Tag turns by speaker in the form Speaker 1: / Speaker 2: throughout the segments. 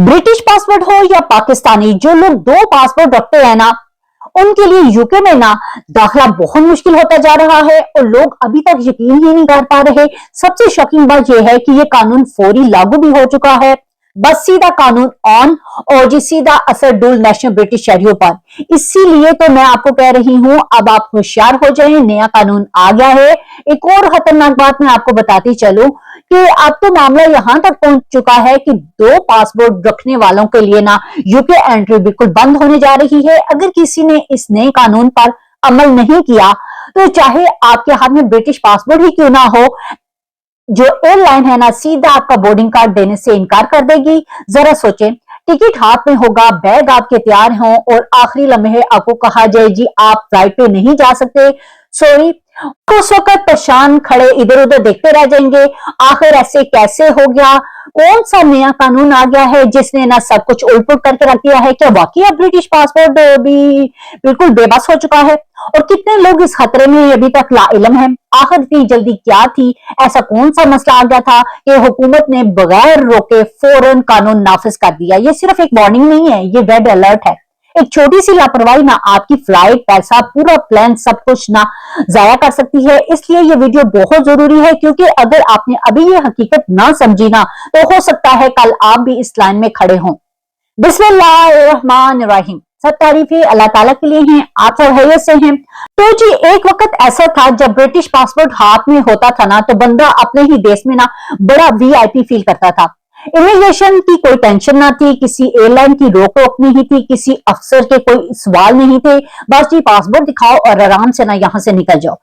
Speaker 1: British passport हो या पाकिस्तानी, जो लोग दो पासपोर्ट रखते हैं ना, उनके लिए यूके में ना दाखिला बहुत मुश्किल होता जा रहा है और लोग अभी तक यकीन ही नहीं कर पा रहे। सबसे शॉकिंग बात यह है कि यह कानून फौरी लागू भी हो चुका है। बस सीधा कानून ऑन और जी सीधा असर डुल नेशनल ब्रिटिश शहरियों पर। इसीलिए तो मैं आपको कह रही हूं, अब आप होशियार हो जाएं, नया कानून आ गया है। एक और खतरनाक बात मैं आपको बताती चलूं कि अब तो मामला यहां तक पहुंच चुका है कि दो पासपोर्ट रखने वालों के लिए ना यूके एंट्री बिल्कुल बंद होने जा रही है। अगर किसी ने इस नए कानून पर अमल नहीं किया तो चाहे आपके हाथ में ब्रिटिश पासपोर्ट ही क्यों ना हो, जो एयरलाइन है ना सीधा आपका बोर्डिंग कार्ड देने से इनकार कर देगी। जरा सोचें, टिकट हाथ में होगा, बैग आपके तैयार हों और आखिरी लम्हे आपको कहा जाए जी आप फ्लाइट पे नहीं जा सकते, सॉरी। उस वक्त परेशान खड़े इधर उधर देखते रह जाएंगे, आखिर ऐसे कैसे हो गया, कौन सा नया कानून आ गया है जिसने ना सब कुछ उलट करके रख दिया है। क्या वाकई अब ब्रिटिश पासपोर्ट भी बिल्कुल बेबस हो चुका है? और कितने लोग इस खतरे में अभी तक लाइलम हैं? आखिर इतनी जल्दी क्या थी? ऐसा कौन सा मसला आ गया था कि हुकूमत ने बगैर रोके फौरन कानून नाफिज कर दिया? ये सिर्फ एक वार्निंग नहीं है, ये रेड अलर्ट है। एक छोटी सी लापरवाही ना आपकी फ्लाइट, पैसा, पूरा प्लान, सब कुछ ना जाया कर सकती है। इसलिए ये वीडियो बहुत जरूरी है, क्योंकि अगर आपने अभी ये हकीकत ना समझी ना तो हो सकता है कल आप भी इस लाइन में खड़े हों। बिस्मिल्लाहिर्रहमानिर्रहीम। सब तारीफें अल्लाह ताला के लिए हैं, आप सब हैयत से हैं। तो जी एक वक्त ऐसा था जब ब्रिटिश पासपोर्ट हाथ में होता था ना तो बंदा अपने ही देश में ना बड़ा वीआईपी फील करता था। इमिग्रेशन की कोई टेंशन ना थी, किसी एयरलाइन की रोक टोक नहीं थी, किसी अफसर के कोई सवाल नहीं थे। बस जी पासपोर्ट दिखाओ और आराम से ना यहां से निकल जाओ।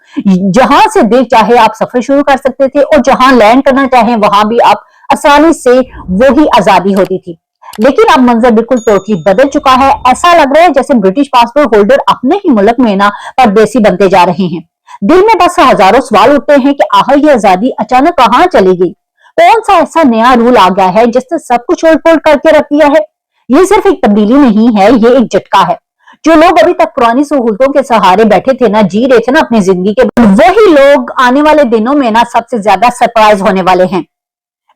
Speaker 1: जहां से दिल चाहे आप सफर शुरू कर सकते थे और जहां लैंड करना चाहे वहां भी आप आसानी से वही आजादी होती थी। लेकिन अब मंजर बिल्कुल टोटली बदल चुका है। ऐसा लग रहा है जैसे ब्रिटिश पासपोर्ट होल्डर अपने ही मुल्क में ना परदेसी बनते जा रहे हैं। दिल में बस हजारों सवाल उठते हैं कि आखिर ये आजादी अचानक कहां चली गई? कौन सा ऐसा नया रूल आ गया है जिसने सब कुछ उलट पुलट करके रख दिया है? ये सिर्फ एक तब्दीली नहीं है, ये एक झटका है। जो लोग अभी तक पुरानी सहूलतों के सहारे बैठे थे ना, जी रहे थे ना अपनी जिंदगी के, वही लोग आने वाले दिनों में ना सबसे ज्यादा सरप्राइज होने वाले हैं।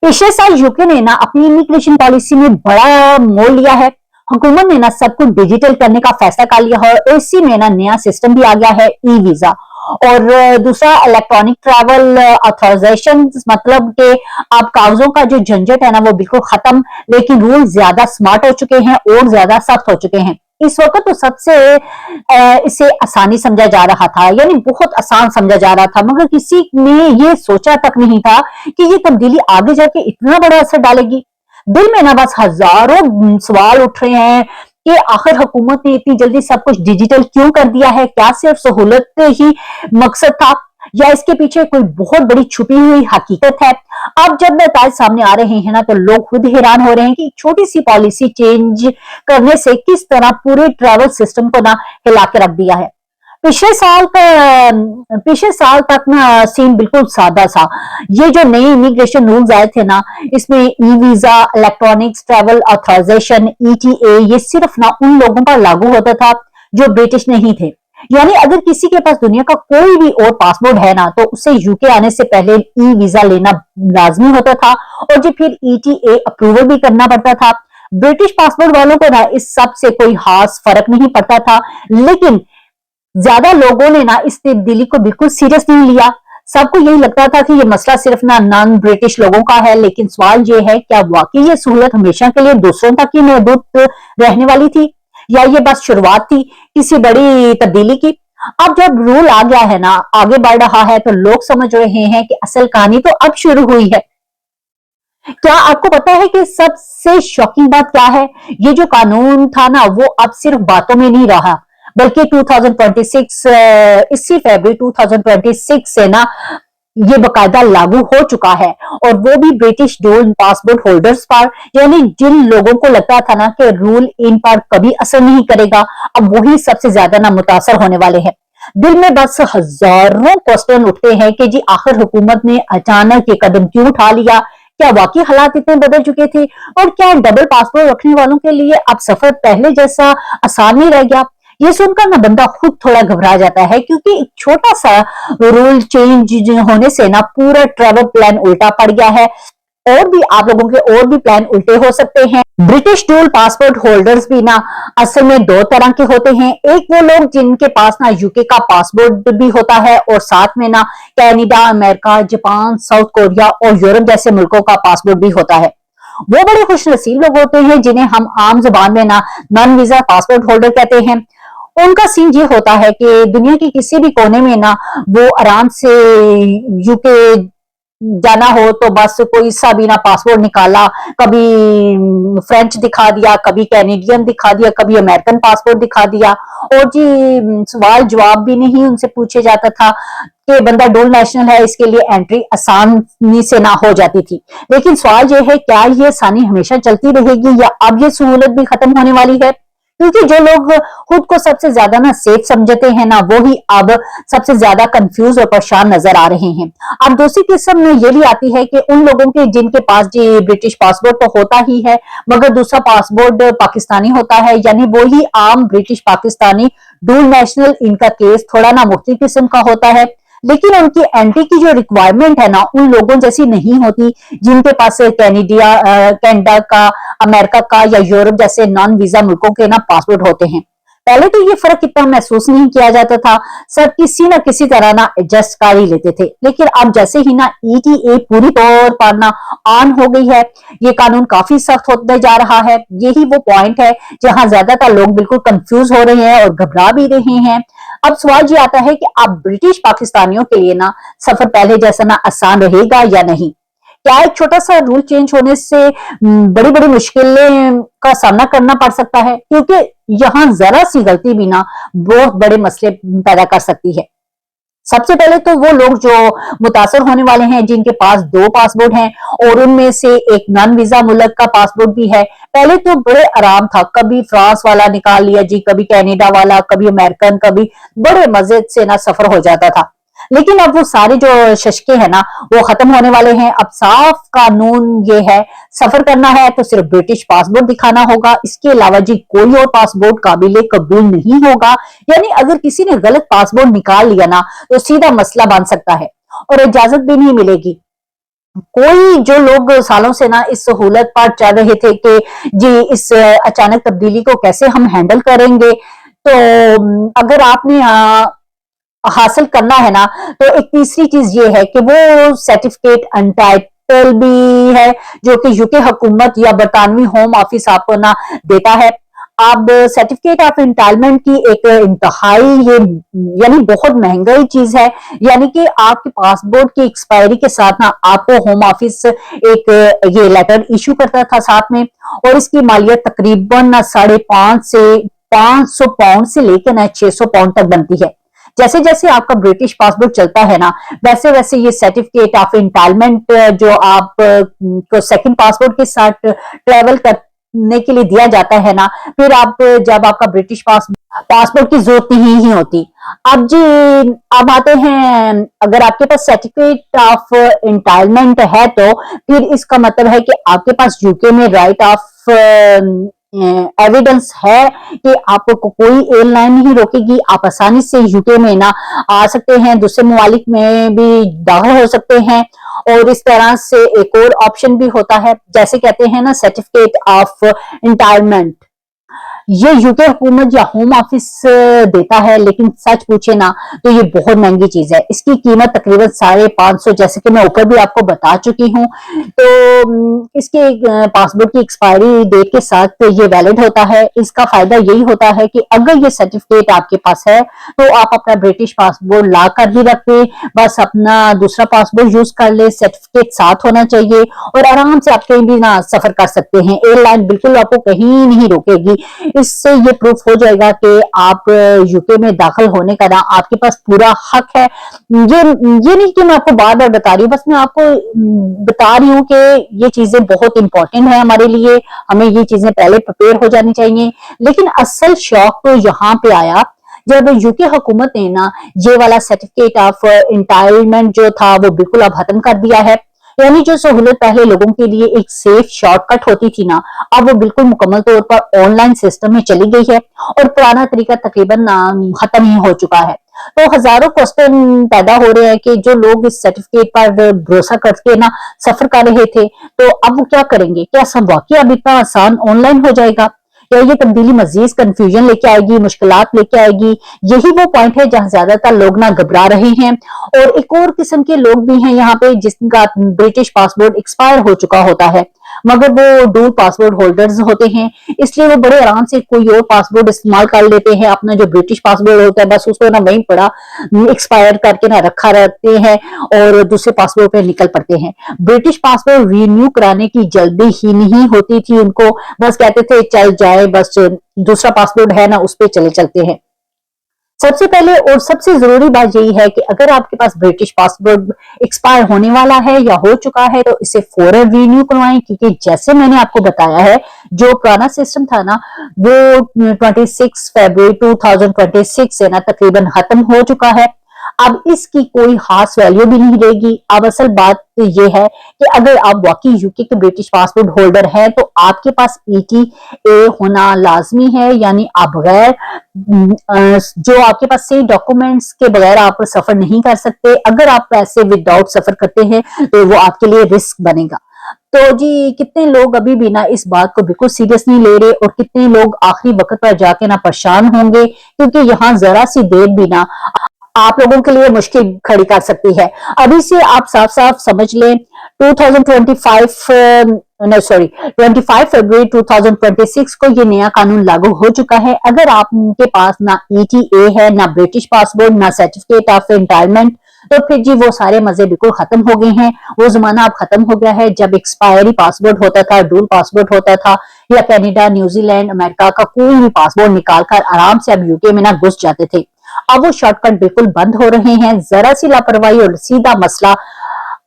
Speaker 1: पिछले साल यूके ने ना अपनी इमिग्रेशन पॉलिसी में बड़ा मोड़ लिया है। हुकूमत ने ना सब कुछ डिजिटल करने का फैसला कर लिया है और इसी में ना नया सिस्टम भी आ गया है, ई वीजा। और दूसरा इलेक्ट्रॉनिक ट्रैवल ऑथराइजेशन, मतलब कि अब कागजों का जो झंझट है ना वो बिल्कुल खत्म। लेकिन रूल ज्यादा स्मार्ट हो चुके हैं और ज्यादा सख्त हो चुके हैं। इस वक्त तो सबसे इसे आसानी समझा जा रहा था, यानी बहुत आसान समझा जा रहा था, मगर किसी ने ये सोचा तक नहीं था कि ये तब्दीली आगे जाके इतना बड़ा असर डालेगी। दिल में ना बस हजारों सवाल उठ रहे हैं कि आखिर हुकूमत ने इतनी जल्दी सब कुछ डिजिटल क्यों कर दिया है? क्या सिर्फ सहूलत ही मकसद था या इसके पीछे कोई बहुत बड़ी छुपी हुई हकीकत है? अब जब नतीजे सामने आ रहे हैं ना तो लोग खुद हैरान हो रहे हैं कि छोटी सी पॉलिसी चेंज करने से किस तरह पूरे ट्रैवल सिस्टम को ना हिला के रख दिया है। पिछले साल तक ना सीन बिल्कुल सादा सा। ये जो नए इमिग्रेशन रूल्स आए थे ना, इसमें e visa, electronics travel authorisation, ETA, ये सिर्फ ना उन लोगों पर लागू होता था जो ब्रिटिश नहीं थे। यानी अगर किसी के पास दुनिया का कोई भी और पासपोर्ट है ना तो उसे यूके आने से पहले ई वीजा लेना लाजमी होता था और जो फिर ईटीए अप्रूवल भी करना पड़ता था। ब्रिटिश पासपोर्ट वालों को ना इस सब से कोई खास फर्क नहीं पड़ता था, लेकिन ज्यादा लोगों ने ना इस तब्दीली को बिल्कुल सीरियस नहीं लिया। सबको यही लगता था कि ये मसला सिर्फ ना नॉन ब्रिटिश लोगों का है। लेकिन सवाल ये है, क्या वाकई ये सहूलत हमेशा के लिए दूसरों तक ही महदूद रहने वाली थी या ये बस शुरुआत थी किसी बड़ी तब्दीली की? अब जब रूल आ गया है ना, आगे बढ़ रहा है, तो लोग समझ रहे हैं कि असल कहानी तो अब शुरू हुई है। क्या आपको पता है कि सबसे शॉकिंग बात क्या है? ये जो कानून था ना वो अब सिर्फ बातों में नहीं रहा, बल्कि 2026 इसी फरवरी 2026 से ना ये बकायदा लागू हो चुका है, और वो भी ब्रिटिश डुअल पासपोर्ट होल्डर्स पर। यानी जिन लोगों को लगता था ना कि रूल इन पर कभी असर नहीं करेगा, अब वही सबसे ज्यादा ना मुतासर होने वाले हैं। दिल में बस हजारों क्वेश्चन उठते हैं कि जी आखिर हुकूमत ने अचानक ये कदम क्यों उठा लिया? क्या वाकई हालात इतने बदल चुके थे? और क्या डबल पासपोर्ट रखने वालों के लिए अब सफर पहले जैसा आसान नहीं रह गया? ये सुनकर ना बंदा खुद थोड़ा घबरा जाता है, क्योंकि एक छोटा सा रूल चेंज होने से ना पूरा ट्रैवल प्लान उल्टा पड़ गया है। और भी आप लोगों के और भी प्लान उल्टे हो सकते हैं। ब्रिटिश डुअल पासपोर्ट होल्डर्स भी ना असल में दो तरह के होते हैं। एक वो लोग जिनके पास ना यूके का पासपोर्ट भी होता है और साथ में ना Canada, America, Japan, south Korea और यूरोप जैसे मुल्कों का पासपोर्ट भी होता है। वो बड़े खुश नसीब लोग होते हैं जिन्हें हम आम जुबान में ना नॉन वीजा पासपोर्ट होल्डर कहते हैं। उनका सीन ये होता है कि दुनिया के किसी भी कोने में ना वो आराम से यूके जाना हो तो बस कोई सा भी ना पासपोर्ट निकाला, कभी फ्रेंच दिखा दिया, कभी कैनेडियन दिखा दिया, कभी अमेरिकन पासपोर्ट दिखा दिया और जी सवाल जवाब भी नहीं उनसे पूछे जाता था कि बंदा डुअल नेशनल है, इसके लिए एंट्री आसानी से ना हो जाती थी। लेकिन सवाल ये है, क्या ये आसानी हमेशा चलती रहेगी या अब ये सहूलत भी खत्म होने वाली है? क्योंकि जो लोग खुद को सबसे ज्यादा ना सेफ समझते हैं ना, वो ही अब सबसे ज्यादा कंफ्यूज और परेशान नजर आ रहे हैं। अब दूसरी किस्म में ये भी आती है कि उन लोगों के जिनके पास जी ब्रिटिश पासपोर्ट तो होता ही है मगर दूसरा पासपोर्ट पाकिस्तानी होता है, यानी वो ही आम ब्रिटिश पाकिस्तानी डुअल नेशनल, इनका केस थोड़ा ना मुख्तलिफ किस्म का होता है। लेकिन उनकी एंट्री की जो रिक्वायरमेंट है ना उन लोगों जैसी नहीं होती जिनके पास कनाडा का, अमेरिका का या यूरोप जैसे नॉन वीजा मुल्कों के ना पासपोर्ट होते हैं। पहले तो ये फर्क इतना महसूस नहीं किया जाता था, सब किसी ना किसी तरह ना एडजस्ट कर ही लेते थे। लेकिन अब जैसे ही ना ETA पूरी तौर पर ना ऑन हो गई है, ये कानून काफी सख्त होते जा रहा है। यही वो पॉइंट है जहां ज्यादातर लोग बिल्कुल कंफ्यूज हो रहे हैं और घबरा भी रहे हैं। अब सवाल ये आता है कि अब ब्रिटिश पाकिस्तानियों के लिए ना सफर पहले जैसा ना आसान रहेगा या नहीं। क्या एक छोटा सा रूल चेंज होने से बड़ी बड़ी मुश्किलें का सामना करना पड़ सकता है? क्योंकि यहाँ जरा सी गलती भी ना बहुत बड़े मसले पैदा कर सकती है। सबसे पहले तो वो लोग जो मुतासर होने वाले हैं जिनके पास दो पासपोर्ट हैं और उनमें से एक नॉन वीजा मुल्क का पासपोर्ट भी है। पहले तो बड़े आराम था, कभी फ्रांस वाला निकाल लिया जी, कभी कनाडा वाला, कभी अमेरिकन, कभी बड़े मजे से ना सफर हो जाता था। लेकिन अब वो सारे जो शशके हैं ना वो खत्म होने वाले हैं। अब साफ कानून ये है, सफर करना है तो सिर्फ ब्रिटिश पासपोर्ट दिखाना होगा, इसके अलावा जी कोई और पासपोर्ट काबिले कबूल नहीं होगा। यानी अगर किसी ने गलत पासपोर्ट निकाल लिया ना तो सीधा मसला बन सकता है और इजाजत भी नहीं मिलेगी। कोई जो लोग सालों से ना इस सहूलत पर चल रहे थे कि जी इस अचानक तब्दीली को कैसे हम हैंडल करेंगे, तो अगर आपने हासिल करना है ना तो एक तीसरी चीज ये है कि वो सर्टिफिकेट अनटाइटल भी है जो कि यूके हुकूमत या बरतानवी होम ऑफिस आपको ना देता है। अब सर्टिफिकेट ऑफ एंटाइटलमेंट की एक इंतहाई ये यानी बहुत महंगी चीज है। यानी कि आपके पासपोर्ट की एक्सपायरी के साथ ना आपको होम ऑफिस एक ये लेटर इशू करता था साथ में, और इसकी मालियत तकरीबन 550 से 500 पाउंड से लेकर ना 600 पाउंड तक बनती है। जैसे जैसे आपका ब्रिटिश पासपोर्ट चलता है ना वैसे वैसे ये सर्टिफिकेट ऑफ एंटाइटलमेंट जो आप को सेकंड पासपोर्ट के साथ ट्रेवल करने के लिए दिया जाता है ना, फिर आप जब आपका ब्रिटिश पासपोर्ट की जरूरत नहीं होती। अब जी अब आते हैं, अगर आपके पास सर्टिफिकेट ऑफ एंटाइटलमेंट है तो फिर इसका मतलब है कि आपके पास यूके में राइट ऑफ एविडेंस है कि आपको कोई एयरलाइन नहीं रोकेगी, आप आसानी से यूके में ना आ सकते हैं, दूसरे ममालिक में भी दाखिल हो सकते हैं। और इस तरह से एक और ऑप्शन भी होता है, जैसे कहते हैं ना सर्टिफिकेट ऑफ एंटाइटलमेंट, ये यूके हुकूमत या होम ऑफिस देता है। लेकिन सच पूछे ना तो ये बहुत महंगी चीज है, इसकी कीमत तकरीबन 550, जैसे कि मैं ऊपर भी आपको बता चुकी हूँ। तो इसके पासपोर्ट की एक्सपायरी डेट के साथ ये वैलिड होता है। इसका फायदा यही होता है कि अगर ये सर्टिफिकेट आपके पास है तो आप अपना ब्रिटिश पासपोर्ट ला कर भी रखे, बस अपना दूसरा पासपोर्ट यूज कर ले, सर्टिफिकेट साथ होना चाहिए और आराम से आप कहीं भी ना सफर कर सकते हैं। एयरलाइन बिल्कुल आपको कहीं नहीं रोकेगी। इससे ये प्रूफ हो जाएगा कि आप यूके में दाखिल होने का ना आपके पास पूरा हक है। ये नहीं कि मैं आपको बार बार बता रही हूँ, बस मैं आपको बता रही हूँ कि ये चीजें बहुत इंपॉर्टेंट है हमारे लिए, हमें ये चीजें पहले प्रिपेयर हो जानी चाहिए। लेकिन असल शौक तो यहाँ पे आया जब यूके हुकूमत ने ना ये वाला सर्टिफिकेट ऑफ एंटाइटलमेंट जो था वो बिल्कुल अब खत्म कर दिया है। यानी जो सहूलत पहले लोगों के लिए एक सेफ शॉर्टकट होती थी ना, अब वो बिल्कुल मुकम्मल तौर पर ऑनलाइन सिस्टम में चली गई है और पुराना तरीका तकरीबन खत्म ही हो चुका है। तो हजारों क्वेश्चन पैदा हो रहे हैं कि जो लोग इस सर्टिफिकेट पर भरोसा करके ना सफर कर रहे थे, तो अब वो क्या करेंगे? क्या सब वाकई अब इतना आसान ऑनलाइन हो जाएगा, या ये तब्दीली मजीद कंफ्यूजन लेके आएगी, मुश्किलात लेके आएगी? यही वो पॉइंट है जहां ज्यादातर लोग ना घबरा रहे हैं। और एक और किस्म के लोग भी हैं यहाँ पे जिनका ब्रिटिश पासपोर्ट एक्सपायर हो चुका होता है, मगर वो डुअल पासपोर्ट होल्डर्स होते हैं, इसलिए वो बड़े आराम से कोई और पासपोर्ट इस्तेमाल कर लेते हैं। अपना जो ब्रिटिश पासपोर्ट होता है बस उसको ना वहीं पड़ा एक्सपायर करके ना रखा रहते हैं और दूसरे पासपोर्ट पे निकल पड़ते हैं। ब्रिटिश पासपोर्ट रिन्यू कराने की जल्दी ही नहीं होती थी उनको, बस कहते थे चल जाए, बस दूसरा पासपोर्ट है ना उस पर चले चलते हैं। सबसे पहले और सबसे जरूरी बात यही है कि अगर आपके पास ब्रिटिश पासपोर्ट एक्सपायर होने वाला है या हो चुका है तो इसे फौरन रिन्यू करवाएं, क्योंकि जैसे मैंने आपको बताया है जो पुराना सिस्टम था ना वो 26 फरवरी 2026 से ना तकरीबन खत्म हो चुका है। अब इसकी कोई खास वैल्यू भी नहीं रहेगी। अब असल बात तो ये है कि अगर आप वाकई यूके के ब्रिटिश पासपोर्ट होल्डर हैं तो आपके पास ETA होना लाजमी है, यानी आप बगैर जो आपके पास सही डॉक्यूमेंट्स के बगैर आप सफर नहीं कर सकते। अगर आप पैसे विदाउट सफर करते हैं तो वो आपके लिए रिस्क बनेगा। तो जी कितने लोग अभी भी ना इस बात को बिल्कुल सीरियस नहीं ले रहे और कितने लोग आखिरी वक्त पर जाके ना परेशान होंगे, क्योंकि यहाँ जरा सी देर भी ना आप लोगों के लिए मुश्किल खड़ी कर सकती है। अभी से आप साफ साफ समझ लें 25 फरवरी 2026 को ये नया कानून लागू हो चुका है। अगर आपके पास ना ETA है, ना ब्रिटिश पासपोर्ट, ना सर्टिफिकेट ऑफ एंटाइटलमेंट, तो फिर जी वो सारे मजे बिल्कुल खत्म हो गए हैं। वो जमाना अब खत्म हो गया है जब एक्सपायरी पासपोर्ट होता था, डुअल पासपोर्ट होता था, या कनाडा, न्यूजीलैंड, अमेरिका का कोई भी पासपोर्ट निकालकर आराम से अब यूके में ना घुस जाते थे। अब वो शॉर्टकट बिल्कुल बंद हो रहे हैं। जरा सी लापरवाही और सीधा मसला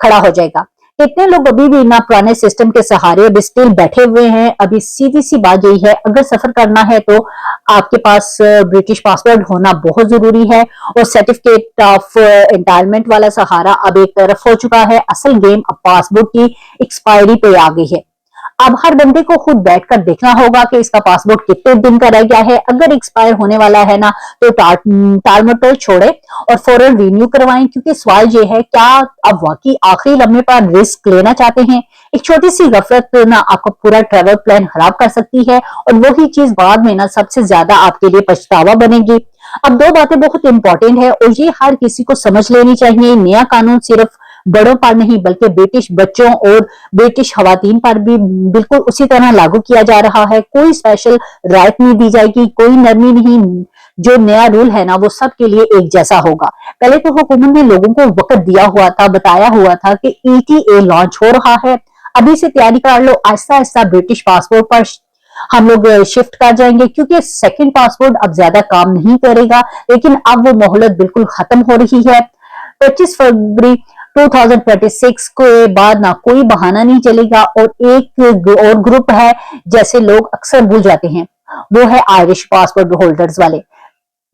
Speaker 1: खड़ा हो जाएगा। कितने लोग अभी भी ना पुराने सिस्टम के सहारे अभी स्टिल बैठे हुए हैं। अभी सीधी सी बात यही है, अगर सफर करना है तो आपके पास ब्रिटिश पासपोर्ट होना बहुत जरूरी है और सर्टिफिकेट ऑफ एंटाइटलमेंट वाला सहारा अब एक तरफ हो चुका है। असल गेम अब पासपोर्ट की एक्सपायरी पे आ गई है। अब हर बंदे को खुद बैठकर देखना होगा कि इसका पासपोर्ट कितने दिन का रह गया है। अगर एक्सपायर होने वाला है ना तो टालमटोल छोड़े और फौरन रिन्यू करवाएं, क्योंकि सवाल ये है क्या आप वाकई आखिरी लम्हे पर रिस्क लेना चाहते हैं? एक छोटी सी गफलत ना आपका पूरा ट्रेवल प्लान खराब कर सकती है और वही चीज बाद में ना सबसे ज्यादा आपके लिए पछतावा बनेगी। अब दो बातें बहुत इंपॉर्टेंट है और ये हर किसी को समझ लेनी चाहिए। नया कानून सिर्फ बड़ों पर नहीं बल्कि ब्रिटिश बच्चों और ब्रिटिश खवातीन पर भी बिल्कुल उसी तरह लागू किया जा रहा है। कोई स्पेशल राइट नहीं दी जाएगी, कोई नरमी नहीं। जो नया रूल है ना वो सबके लिए एक जैसा होगा। पहले तो हुकूमत ने लोगों को वक्त दिया हुआ था, बताया हुआ था कि ETA लॉन्च हो रहा है, अभी से तैयारी कर लो। आहिस्ता आहिस्ता ब्रिटिश पासपोर्ट पर हम लोग शिफ्ट कर जाएंगे, क्योंकि सेकंड पासपोर्ट अब ज्यादा काम नहीं करेगा। लेकिन अब वो मोहलत बिल्कुल खत्म हो रही है। 25 फरवरी 2026 के बाद ना कोई बहाना नहीं चलेगा। और एक और ग्रुप है जैसे लोग अक्सर भूल जाते हैं, वो है आयरिश पासपोर्ट होल्डर्स वाले।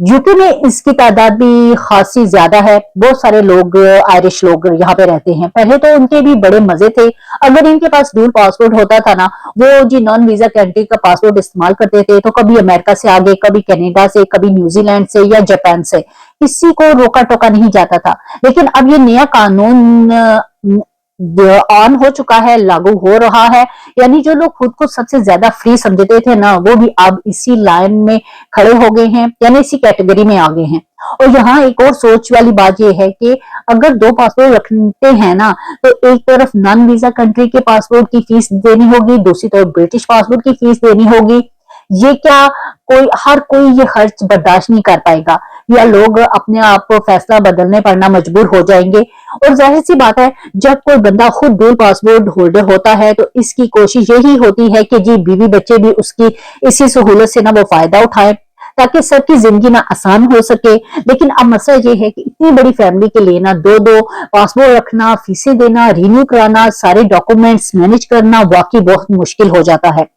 Speaker 1: यूके में इसकी तादाद भी खासी ज्यादा है। बहुत सारे लोग आयरिश लोग यहाँ पे रहते हैं। पहले तो उनके भी बड़े मजे थे। अगर इनके पास डुअल पासपोर्ट होता था ना, वो जी नॉन वीजा कंट्री का पासपोर्ट इस्तेमाल करते थे, तो कभी अमेरिका से आगे, कभी कनाडा से, कभी न्यूजीलैंड से या जापान से, किसी को रोका टोका नहीं जाता था। लेकिन अब ये नया कानून ऑन हो चुका है, लागू हो रहा है, यानी जो लोग खुद को सबसे ज्यादा फ्री समझते थे ना वो भी अब इसी लाइन में खड़े हो गए हैं, यानी इसी कैटेगरी में आ गए हैं। और यहाँ एक और सोच वाली बात यह है कि अगर दो पासपोर्ट रखते हैं ना तो एक तरफ नॉन वीजा कंट्री के पासपोर्ट की फीस देनी होगी, दूसरी तरफ ब्रिटिश पासपोर्ट की फीस देनी होगी। ये क्या हर कोई ये खर्च बर्दाश्त नहीं कर पाएगा, या लोग अपने आप फैसला बदलने पर ना मजबूर हो जाएंगे। और जाहिर सी बात है जब कोई बंदा खुद डुअल पासपोर्ट होल्डर होता है तो इसकी कोशिश यही होती है कि जी बीवी बच्चे भी उसकी इसी सहूलत से ना वो फायदा उठाए ताकि सबकी जिंदगी ना आसान हो सके। लेकिन अब मसला ये है कि इतनी बड़ी फैमिली के लिए ना दो दो पासपोर्ट रखना, फीसें देना, रिन्यू कराना, सारे डॉक्यूमेंट्स मैनेज करना वाकई बहुत मुश्किल हो जाता है।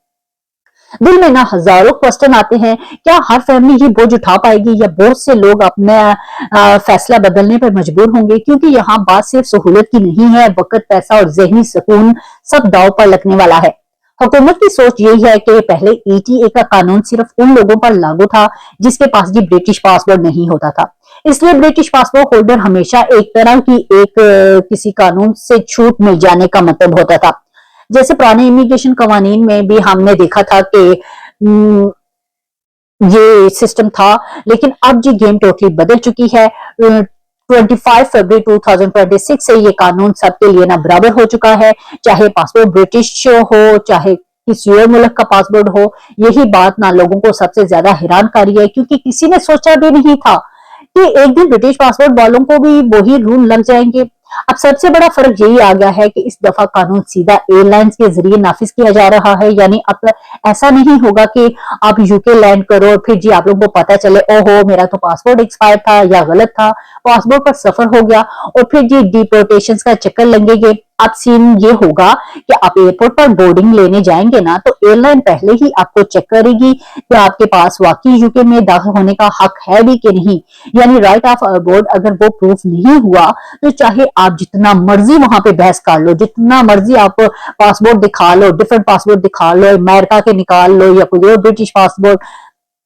Speaker 1: दिल में ना हजारों क्वेश्चन आते हैं, क्या हर फैमिली ही बोझ उठा पाएगी या बहुत से लोग अपना फैसला बदलने पर मजबूर होंगे? क्योंकि यहाँ बात सिर्फ सहूलत की नहीं है, वक्त, पैसा और जहनी सुकून सब दांव पर लगने वाला है। हुकूमत की सोच यही है कि पहले ETA का कानून सिर्फ उन लोगों पर लागू था जिसके पास भी ब्रिटिश पासपोर्ट नहीं होता था। इसलिए ब्रिटिश पासपोर्ट होल्डर हमेशा एक तरह की किसी कानून से छूट मिल जाने का मतलब होता था। जैसे पुराने इमिग्रेशन कवानीन में भी हमने देखा था कि ये सिस्टम था, लेकिन अब जी गेम टोटली बदल चुकी है। 25 फरवरी 2026 से ये कानून सबके लिए ना बराबर हो चुका है, चाहे पासपोर्ट ब्रिटिश हो, चाहे किसी और मुल्क का पासपोर्ट हो। यही बात ना लोगों को सबसे ज्यादा हैरानकारी है, क्योंकि किसी ने सोचा भी नहीं था कि एक दिन ब्रिटिश पासपोर्ट वालों को भी वही रूल लग जाएंगे। अब सबसे बड़ा फर्क यही आ गया है कि इस दफा कानून सीधा एयरलाइंस के जरिए नाफिज किया जा रहा है। यानी अब ऐसा नहीं होगा कि आप यूके लैंड करो और फिर जी आप लोगों को पता चले ओहो मेरा तो पासपोर्ट एक्सपायर था या गलत था, पासपोर्ट पर सफर हो गया और फिर जी डिपोर्टेशन का चक्कर लगेंगे। अब सीन ये होगा कि आप एयरपोर्ट पर बोर्डिंग लेने जाएंगे ना, तो एयरलाइन पहले ही आपको चेक करेगी कि आपके पास वाकई यूके में दाखिल होने का हक है भी कि नहीं। यानी राइट ऑफ अबोर्ड अगर वो प्रूफ नहीं हुआ तो चाहे आप जितना मर्जी वहां पे बहस कर लो, जितना मर्जी आप पासपोर्ट दिखा लो, डिफरेंट पासपोर्ट दिखा लो, अमेरिका के निकाल लो या कोई और ब्रिटिश पासपोर्ट,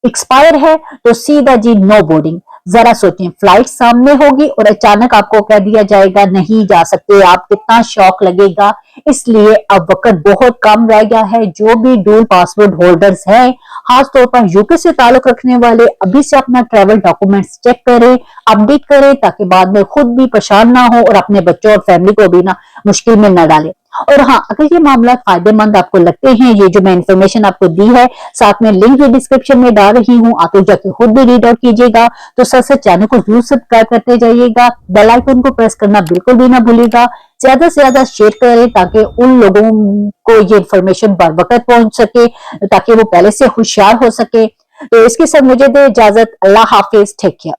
Speaker 1: एक्सपायर है तो सीधा जी नो बोर्डिंग। जरा सोचें, फ्लाइट सामने होगी और अचानक आपको कह दिया जाएगा नहीं जा सकते, आप कितना शॉक लगेगा। इसलिए अब वक्त बहुत कम रह गया है। जो भी डुअल पासपोर्ट होल्डर्स हैं, खासतौर पर यूके से ताल्लुक रखने वाले, अभी से अपना ट्रैवल डॉक्यूमेंट्स चेक करें, अपडेट करें, ताकि बाद में खुद भी परेशान ना हो और अपने बच्चों और फैमिली को भी ना मुश्किल में न डालें। और हाँ, अगर ये मामला फायदेमंद आपको लगते हैं, ये जो मैं इन्फॉर्मेशन आपको दी है, साथ में लिंक भी डिस्क्रिप्शन में डाल रही हूँ, आप लोग जाके खुद भी रीड आउट कीजिएगा। तो सर चैनल को जरूर सब्सक्राइब करते जाइएगा, बेल आइकन को प्रेस करना बिल्कुल भी ना भूलिएगा, ज्यादा से ज्यादा शेयर करें ताकि उन लोगों को ये इन्फॉर्मेशन बर वक्त पहुंच सके, ताकि वो पहले से होशियार हो सके। तो इसके साथ मुझे दे इजाजत, अल्लाह हाफिज, टेक केयर।